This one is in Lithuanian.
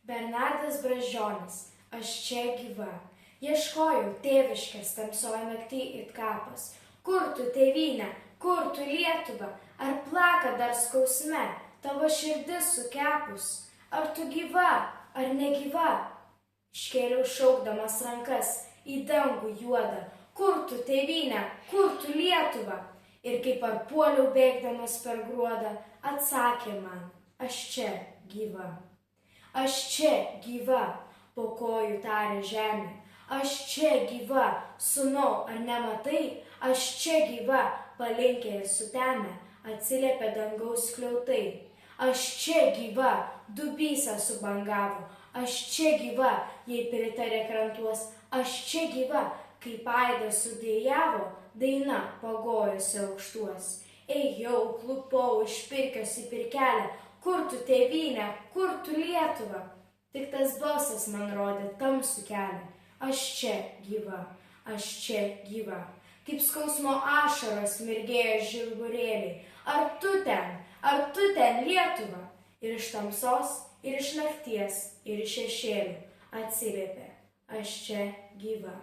Bernardas Brazdžionis, aš čia gyva. Ieškojau tėviškės tamsoj nakty it kapas. Kur tu tėvynė, kur tu Lietuva, ar plaka dar skausme, tavo širdis sukepus, ar tu gyva, ar negyva? Iškėliau šaukdamas rankas į dangų juodą, kur tu tėvynė, kur tu Lietuva? Ir kaip parpuoliau bėgdamas per gruodą, atsakė man, aš čia gyva. Aš čia gyva, po kojų tarė žemė. Aš čia gyva, sūnau, ar nematai? Aš čia gyva, palinkė ir sutemė, atsiliepė dangaus skliautai. Aš čia gyva, dubysa subangavo. Aš čia gyva, jei pritarė krantuos. Aš čia gyva, kaip aidas sudėjavo, daina pagojusi aukštuos. Ėjau, klupau, išpirkios į pirkelę. Kur tu tėvynė, kur tu Lietuva? Tik tas balsas man rodė tamsų kelią. Aš čia gyva, aš čia gyva. Kaip skausmo ašaros mirgėjo žilburėliai. Ar tu ten Lietuva? Ir iš tamsos, ir iš nakties, ir iš šešėlių atsiliepė, aš čia gyva.